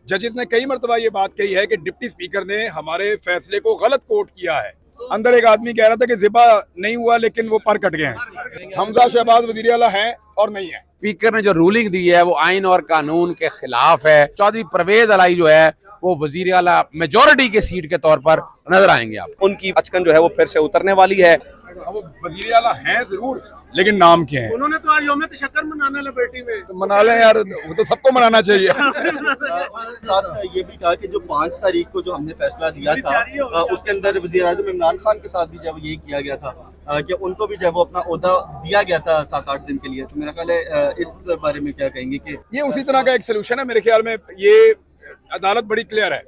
जजेस ने कई मरतबा ये बात कही है कि डिप्टी स्पीकर ने हमारे फैसले को गलत कोट किया है। अंदर एक आदमी कह रहा था कि जिबा नहीं हुआ लेकिन वो पर कट गए हैं। हमजा शहबाज वजीर आला हैं और नहीं है। स्पीकर ने जो रूलिंग दी है वो आइन और कानून के खिलाफ है। चौधरी परवेज अलाई जो है वो वजीर आला मेजोरिटी के सीट के तौर पर नजर आएंगे। आप उनकी अचकन जो है वो फिर से उतरने वाली है। वो वजीर आला हैं जरूर, लेकिन नाम क्या है? उन्होंने तो आज यौम तशक्कुर मनाने लिबर्टी में तो मना लें यार, वो तो सबको मनाना चाहिए। साथ ये भी कहा कि जो 5 तारीख को जो हमने फैसला दिया था उसके अंदर वज़ीर आज़म इमरान खान के साथ भी जब यही किया गया था कि उनको भी जब वो अपना ओहदा दिया गया था 7-8 दिन के लिए, तो मेरा ख्याल है इस बारे में क्या कहेंगे कि ये उसी तरह का एक सोल्यूशन है। मेरे ख्याल में ये अदालत बड़ी क्लियर है।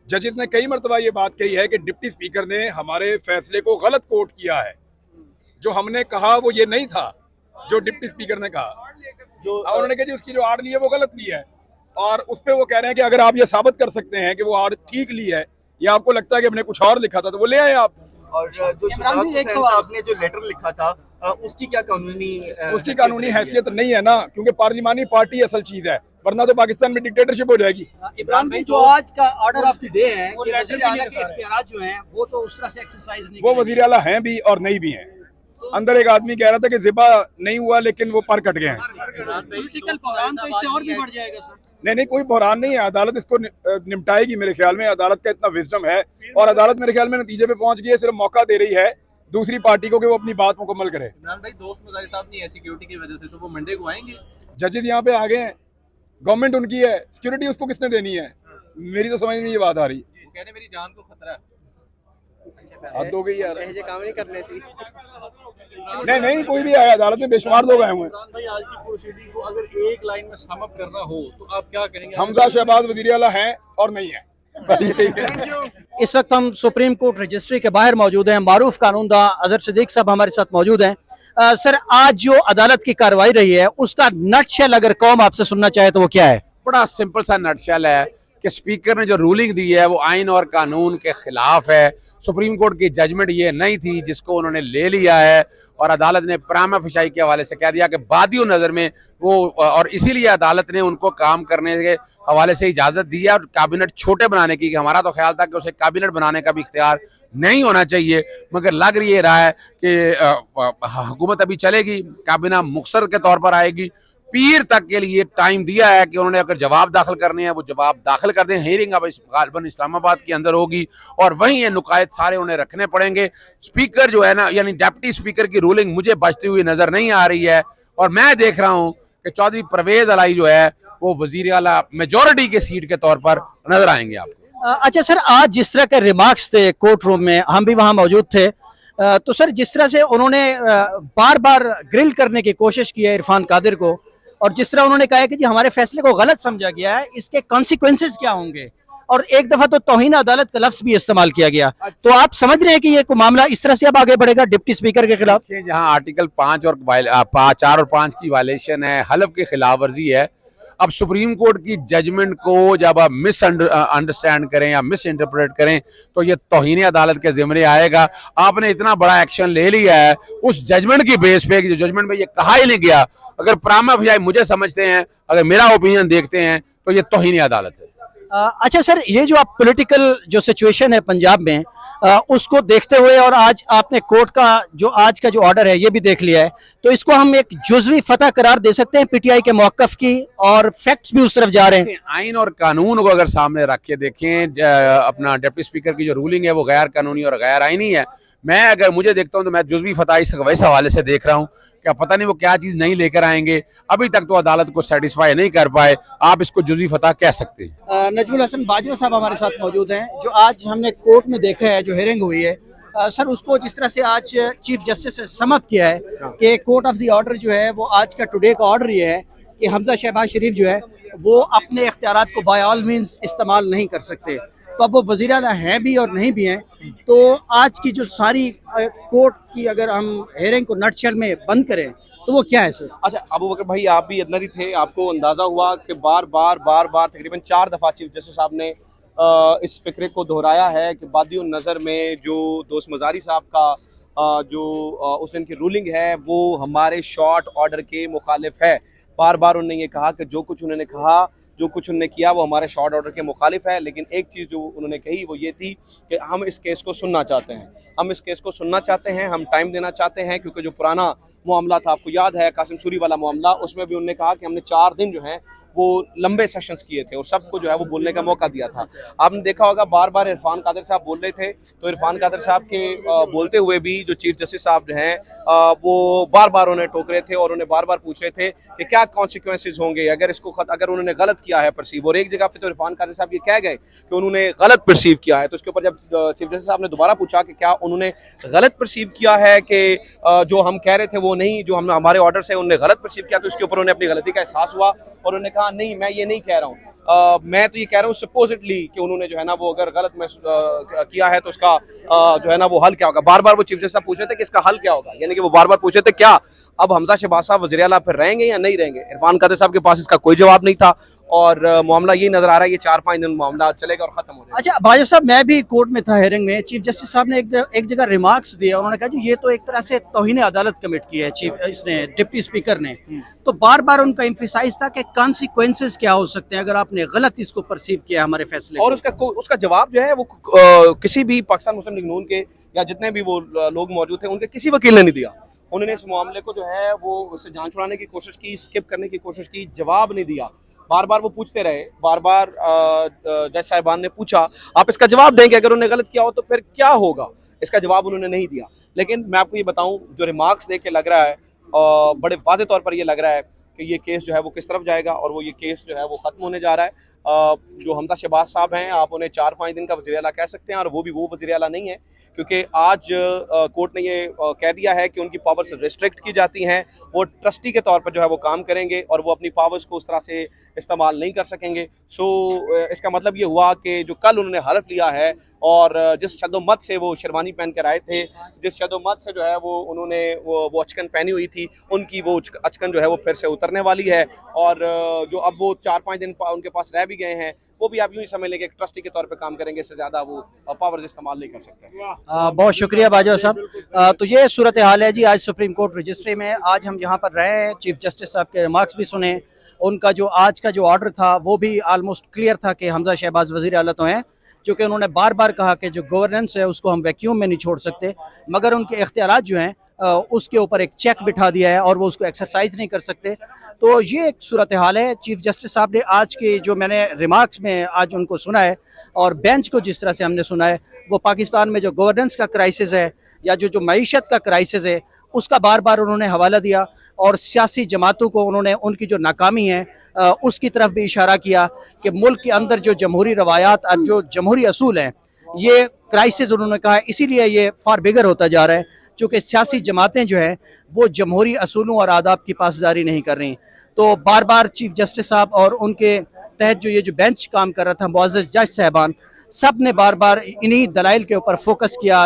जजेस ने कई मरतबा ये बात कही है कि डिप्टी स्पीकर ने हमारे फैसले को गलत कोट किया है। जो हमने कहा वो ये नहीं था जो डिप्टी स्पीकर ने कहा। जो उन्होंने कहा जी उसकी जो आड़ ली है वो गलत ली है, और उस पर वो कह रहे हैं कि अगर आप ये साबित कर सकते हैं कि वो आड़ ठीक ली है या आपको लगता है कि हमने कुछ और लिखा था तो वो ले आए आप। और जो आपने जो लेटर लिखा था उसकी क्या कानूनी हैसियत नहीं है ना, क्योंकि पार्लिमानी पार्टी असल चीज है, वरना तो पाकिस्तान में डिक्टेटरशिप हो जाएगी। इमरान भाई, जो आज का ऑर्डर ऑफ द डे है कि वज़ीर आला के इख्तियार जो हैं वो तो उस तरह से एक्सरसाइज नहीं, वो वज़ीर आला हैं भी और नहीं भी हैं। अंदर एक आदमी कह रहा था कि जिबा नहीं हुआ लेकिन वो पर कट गए हैं। पॉलिटिकल बहरान तो इससे और भी बढ़ जाएगा सर। नहीं, कोई बहरान नहीं है। अदालत इसको निपटाएगी। मेरे ख्याल में अदालत का इतना विजडम है और अदालत मेरे ख्याल में नतीजे पे पहुंच गई है। सिर्फ मौका दे रही है दूसरी पार्टी को कि वो अपनी बात मुकम्मल करे। इमरान भाई, दोस्त मुजाहिर साहब नहीं है सिक्योरिटी की वजह से, तो वो मंडे को आएंगे। जजेस यहाँ पे आ गए हैं, गवर्नमेंट उनकी है, सिक्योरिटी उसको किसने देनी है? मेरी तो समझ में ये बात आ रही है। वो कह रहे मेरी जान को खतरा है। हद हो गई यार, काम नहीं करने से। नहीं कोई भी आया, अदालत में बेशुमार लोग आए हुए हैं। इमरान भाई, आज की प्रोसीडिंग को अगर एक लाइन में सम अप करना हो तो आप क्या कहेंगे? हमजा शहबाज वजीर आला हैं और नहीं है। इस वक्त हम सुप्रीम कोर्ट रजिस्ट्री के बाहर मौजूद हैं। मारूफ कानूनदा अजहर सिद्दीक साहब हमारे साथ मौजूद हैं। सर, आज जो अदालत की कार्रवाई रही है उसका नटशेल अगर कौम आपसे सुनना चाहे तो वो क्या है? बड़ा सिंपल सा नटशेल है कि स्पीकर ने जो रूलिंग दी है वो आइन और कानून के खिलाफ है। सुप्रीम कोर्ट की जजमेंट ये नहीं थी जिसको उन्होंने ले लिया है, और अदालत ने प्रामा फिशाई के हवाले से कह दिया कि बादियों नज़र में वो, और इसीलिए अदालत ने उनको काम करने के हवाले से इजाज़त दी है और कैबिनेट छोटे बनाने की। हमारा तो ख्याल था कि उसे कैबिनेट बनाने का भी इख्तियार नहीं होना चाहिए, मगर लग ये रहा है कि हुकूमत अभी चलेगी, कैबिनेट मुख्तर के तौर पर आएगी। पीर तक के लिए टाइम दिया है कि उन्होंने अगर जवाब दाखिल करने हैं वो जवाब दाखिल कर दें। हियरिंग अब गालबन इस्लामाबाद के अंदर होगी और वहीं ये नुकायत सारे उन्हें रखने पड़ेंगे। स्पीकर जो है ना, यानी डिप्टी स्पीकर की रूलिंग मुझे बचती हुई नजर नहीं आ रही है, और मैं देख रहा हूँ कि चौधरी परवेज अलाई जो है वो वजीर आला मेजोरिटी के सीट के तौर पर नजर आएंगे आपको। अच्छा सर, आज जिस तरह के रिमार्क्स थे कोर्ट रूम में, हम भी वहाँ मौजूद थे, तो सर जिस तरह से उन्होंने बार बार ग्रिल करने की कोशिश की है इरफान कादिर को, और जिस तरह उन्होंने कहा है कि जी हमारे फैसले को गलत समझा गया है, इसके कॉन्सिक्वेंसेस क्या होंगे, और एक दफा तो तौहीन अदालत का लफ्ज भी इस्तेमाल किया गया। तो आप समझ रहे हैं कि ये कोई मामला इस तरह से अब आगे बढ़ेगा डिप्टी स्पीकर के खिलाफ? जहां आर्टिकल 5 और 4 और 5 की वायलेशन है, हलफ की खिलाफ वर्जी है। अब सुप्रीम कोर्ट की जजमेंट को जब आप अंडरस्टैंड करें या मिस इंटरप्रेट करें तो ये तौहीन अदालत के ज़िम्मे आएगा। आपने इतना बड़ा एक्शन ले लिया है उस जजमेंट की बेस पे, जो जजमेंट में ये कहा ही नहीं गया। अगर प्रामा फिशाई मुझे समझते हैं, अगर मेरा ओपिनियन देखते हैं तो ये तौहीन अदालत है। अच्छा सर, ये जो आप पॉलिटिकल जो सिचुएशन है पंजाब में, उसको देखते हुए, और आज आपने कोर्ट का जो आज का जो ऑर्डर है ये भी देख लिया है, तो इसको हम एक जुज़वी फतह करार दे सकते हैं पीटीआई के मौक़िफ़ की, और फैक्ट्स भी उस तरफ जा रहे हैं। आइन और कानून को अगर सामने रख के देखें, अपना डिप्टी स्पीकर की जो रूलिंग है वो गैर कानूनी और गैर आइनी है। मैं अगर मुझे देखता हूँ तो मैं जुज़वी फतह इस हवाले से देख रहा हूँ, क्या पता नहीं वो क्या चीज़ नहीं लेकर आएंगे। अभी तक तो अदालत को सेटिस्फाई नहीं कर पाए, आप इसको जुज़वी फतह कह सकते हैं। नजमुल हसन बाजवा साहब हमारे साथ मौजूद हैं, जो आज हमने कोर्ट में देखा है, जो हियरिंग हुई है, सर उसको जिस तरह से आज चीफ जस्टिस ने सम अप किया है कि कोर्ट ऑफ द ऑर्डर जो है वो आज का टुडे का ऑर्डर ये है कि हमजा शहबाज शरीफ जो है वो अपने इख्तियारात को बाय ऑल मीन्स इस्तेमाल नहीं कर सकते। तो अब वो वज़ीर आला हैं भी और नहीं भी हैं, तो आज की जो सारी कोर्ट की अगर हम हेयरिंग को नटशेल में बंद करें तो वो क्या है सर? अच्छा अबू बकर भाई, आप भी अंदर ही थे, आपको अंदाजा हुआ कि बार बार तकरीबन 4 दफ़ा चीफ जस्टिस साहब ने इस फिक्रे को दोहराया है कि बादियों नज़र में जो दोस्त मज़ारी साहब का जो उस दिन की रूलिंग है वो हमारे शॉर्ट ऑर्डर के मुखालिफ है। बार बार उन्होंने ये कहा कि जो कुछ उन्होंने कहा जो कुछ उन्होंने किया वो हमारे शॉर्ट ऑर्डर के मुखालिफ है। लेकिन एक चीज़ जो उन्होंने कही वो ये थी कि हम इस केस को सुनना चाहते हैं, हम इस केस को सुनना चाहते हैं, हम टाइम देना चाहते हैं, क्योंकि जो पुराना मामला था, आपको याद है कासिम सूरी वाला मामला, उसमें भी उन्होंने कहा कि हमने 4 दिन जो है वो लंबे सेशंस किए थे और सबको जो है वो बोलने का मौका दिया था। आपने देखा होगा बार बार इरफान कादर साहब बोल रहे थे, तो इरफान कादर साहब के बोलते हुए भी जो चीफ जस्टिस साहब जो हैं वो बार बार उन्हें टोक रहे थे और उन्हें बार बार पूछ रहे थे कि क्या कॉन्सिक्वेंसेज होंगे अगर उन्होंने गलत किया है परसीव। और एक जगह पे तो इरफान कादर साहब ये कह गए कि उन्होंने गलत परसीव किया है। तो उसके ऊपर जब चीफ जस्टिस साहब ने दोबारा पूछा कि क्या उन्होंने गलत परसीव किया है कि जो हम कह रहे थे वो नहीं, जो हम हमारे ऑर्डर से उन्होंने गलत परसीव किया, तो उसके ऊपर उन्हें अपनी गलती का एहसास हुआ और उन्होंने कहा नहीं, मैं ये नहीं कह रहा हूँ, मैं तो ये कह रहा हूँ सपोजिटली कि उन्होंने जो है ना वो अगर गलत किया है तो उसका जो है ना वो हल क्या होगा। बार बार वो चीफ जस्टिस साहब पूछ रहे थे कि इसका हल क्या होगा, यानी कि वो बार बार पूछ रहे थे क्या अब हमजा शहबाज साहब वज़ीर आला फिर रहेंगे या नहीं रहेंगे। इरफान कादर साहब के पास इसका कोई जवाब नहीं था और मामला यही नजर आ रहा है ये 4-5 दिन मामला चलेगा और खत्म हो जाएगा। अच्छा बाजा साहब, मैं भी कोर्ट में था हेयरिंग में, चीफ जस्टिस साहब ने एक जगह रिमार्क्स दिए, उन्होंने कहा जी ये तो एक तरह से तौहीन अदालत कमिट की है इसने डिप्टी स्पीकर ने। तो बार बार उनका एम्फेसाइज था कि कॉन्सिक्वेंसेस क्या हो सकते हैं अगर आपने गलत इसको परसीव किया हमारे फैसले और उसका जवाब जो है वो किसी भी पाकिस्तान मुस्लिम लीग नून के या जितने भी वो लोग मौजूद थे उनके किसी वकील ने नहीं दिया। उन्होंने इस मामले को जो है वो उससे जान छुड़ाने की कोशिश की, स्किप करने की कोशिश की, जवाब नहीं दिया। बार बार वो पूछते रहे, बार बार जज साहिबान ने पूछा आप इसका जवाब देंगे, अगर उन्होंने गलत किया हो तो फिर क्या होगा, इसका जवाब उन्होंने नहीं दिया। लेकिन मैं आपको ये बताऊं, जो रिमार्क्स देख के लग रहा है बड़े वाज़े तौर पर ये लग रहा है कि ये केस जो है वो किस तरफ जाएगा और वो ये केस जो है वो ख़त्म होने जा रहा है। जो हमजा शहबाज साहब हैं, आप उन्हें 4-5 दिन का वज़ीर आला कह सकते हैं और वो भी वो वज़ीर आला नहीं है, क्योंकि आज कोर्ट ने ये कह दिया है कि उनकी पावर्स रिस्ट्रिक्ट की जाती हैं, वो ट्रस्टी के तौर पर जो है वो काम करेंगे और वो अपनी पावर्स को उस तरह से इस्तेमाल नहीं कर सकेंगे। सो इसका मतलब ये हुआ कि जो कल उन्होंने हल्फ लिया है और जिस शदोमत से वो शेरवानी पहन कर आए थे, जिस शदोमत से जो है वो उन्होंने वो अचकन पहनी हुई थी, उनकी वो अचकन जो है वो फिर से उतरने वाली है और जो अब वो 4-5 दिन उनके पास रह भी गए हैं वो भी आप यूँ ही समझ लेंगे ट्रस्टी के तौर पे काम करेंगे, इससे ज़्यादा वो पावर्स इस्तेमाल नहीं कर सकते। बहुत शुक्रिया बाजवा साहब। तो ये सूरत हाल है जी आज सुप्रीम कोर्ट रजिस्ट्री में। आज हम यहाँ पर रहे हैं, चीफ जस्टिस साहब के रिमार्क्स भी सुने, उनका जो आज का जो ऑर्डर था वो भी आलमोस्ट क्लियर था कि हमजा शहबाज वज़ीर आला तो हैं, चूँकि उन्होंने बार बार कहा कि जो गवर्नेंस है उसको हम वैक्यूम में नहीं छोड़ सकते, मगर उनके इख्तियारात जो हैं उसके ऊपर एक चेक बिठा दिया है और वो उसको एक्सरसाइज नहीं कर सकते। तो ये एक सूरत हाल है। चीफ जस्टिस साहब ने आज के जो मैंने रिमार्क्स में आज उनको सुना है और बेंच को जिस तरह से हमने सुना है, वो पाकिस्तान में जो गवर्नेंस का क्राइसिस है या जो मईशत का क्राइसिस है उसका बार बार उन्होंने हवाला दिया और सियासी जमातों को उन्होंने उनकी जो नाकामी है उसकी तरफ भी इशारा किया कि मुल्क के अंदर जो जमहूरी रवायात और जो जमहूरी असूल हैं ये क्राइसिस, उन्होंने कहा इसीलिए ये फार बिगर होता जा रहा है, चूँकि सियासी जमातें जो है वो जमहूरी असूलों और आदाब की पासदारी नहीं कर रही। तो बार बार चीफ जस्टिस साहब और उनके तहत जो ये जो बेंच काम कर रहा था, मुअज़्ज़ज़ जज साहबान, सब ने बार बार इन्हीं दलाइल के ऊपर फोकस किया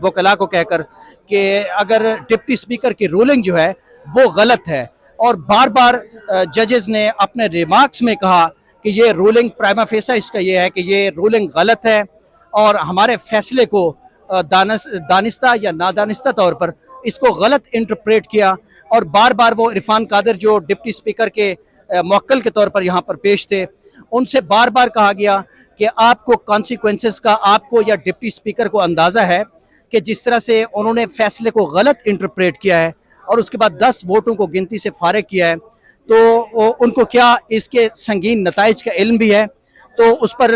वकला को कहकर कि अगर डिप्टी स्पीकर की रूलिंग जो है वो गलत है, और बार बार जजेस ने अपने रिमार्क्स में कहा कि ये रूलिंग प्राइमा फेसा इसका ये है कि ये रूलिंग गलत है और हमारे फैसले को दानिस्ता या नादानिस्ता तौर पर इसको गलत इंटरप्रेट किया। और बार बार वो इरफान कादर जो डिप्टी स्पीकर के मुवक्किल के तौर पर यहाँ पर पेश थे, उनसे बार बार कहा गया कि आपको कॉन्सिक्वेंसेस का, आपको या डिप्टी स्पीकर को अंदाज़ा है कि जिस तरह से उन्होंने फैसले को गलत इंटरप्रेट किया है और उसके बाद 10 वोटों को गिनती से फारिग किया है, तो उनको क्या इसके संगीन नताइज का इल्म भी है। तो उस पर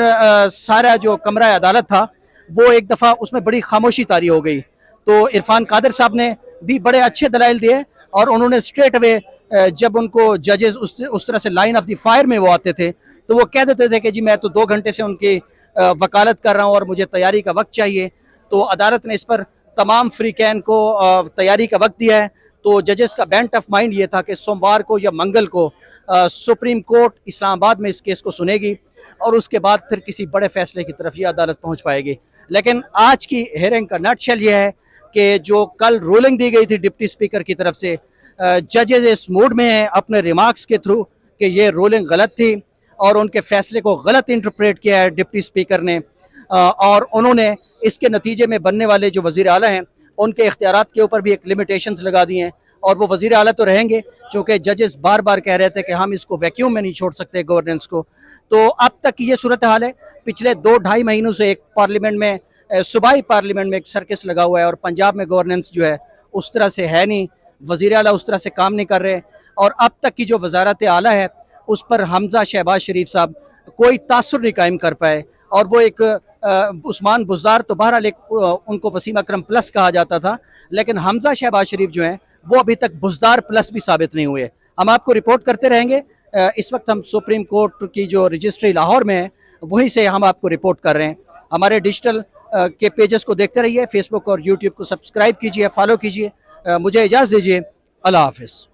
सारा जो कमरा अदालत था वो एक दफ़ा उसमें बड़ी खामोशी तारी हो गई। तो इरफान कादर साहब ने भी बड़े अच्छे दलाइल दिए और उन्होंने स्ट्रेट अवे जब उनको जजेस उस तरह से लाइन ऑफ द फायर में वो आते थे तो वो कह देते थे कि जी मैं तो 2 घंटे से उनकी वकालत कर रहा हूँ और मुझे तैयारी का वक्त चाहिए। तो अदालत ने इस पर तमाम फ्रीकैन को तैयारी का वक्त दिया है। तो जजेस का बेंट ऑफ माइंड ये था कि सोमवार को या मंगल को सुप्रीम कोर्ट इस्लामाबाद में इस केस को सुनेगी और उसके बाद फिर किसी बड़े फैसले की तरफ ये अदालत पहुंच पाएगी। लेकिन आज की हेयरिंग का नटशेल ये है कि जो कल रूलिंग दी गई थी डिप्टी स्पीकर की तरफ से, जजेस इस मूड में हैं अपने रिमार्क्स के थ्रू कि ये रूलिंग गलत थी और उनके फैसले को गलत इंटरप्रेट किया है डिप्टी स्पीकर ने, और उन्होंने इसके नतीजे में बनने वाले जो वज़ीर आला हैं उनके इख्तियारात के ऊपर भी एक लिमिटेशंस लगा दी हैं और वो वजीर आला तो रहेंगे, चूँकि जजेस बार बार कह रहे थे कि हम इसको वैक्यूम में नहीं छोड़ सकते गवर्नेंस को। तो अब तक की ये सूरत हाल है। पिछले 2-2.5 महीनों से एक पार्लियामेंट में, सूबाई पार्लियामेंट में एक सर्कस लगा हुआ है और पंजाब में गवर्नेंस जो है उस तरह से है नहीं, वज़ीर आला उस तरह से काम नहीं कर रहे। और अब तक की जो वजारत आला है उस पर हमजा शहबाज शरीफ साहब कोई तासुर नहीं कायम कर पाए। और वो एक उस्मान बुज़दार तो बहरहाल एक उनको वसीम अकरम प्लस कहा जाता था, लेकिन हमजा शहबाज शरीफ जो हैं वो अभी तक बुज़दार प्लस भी साबित नहीं हुए। हम आपको रिपोर्ट करते रहेंगे। इस वक्त हम सुप्रीम कोर्ट की जो रजिस्ट्री लाहौर में है वहीं से हम आपको रिपोर्ट कर रहे हैं। हमारे डिजिटल के पेजेस को देखते रहिए, फेसबुक और यूट्यूब को सब्सक्राइब कीजिए, फॉलो कीजिए। मुझे इजाज़त दीजिए, अल्लाह हाफ़िज़।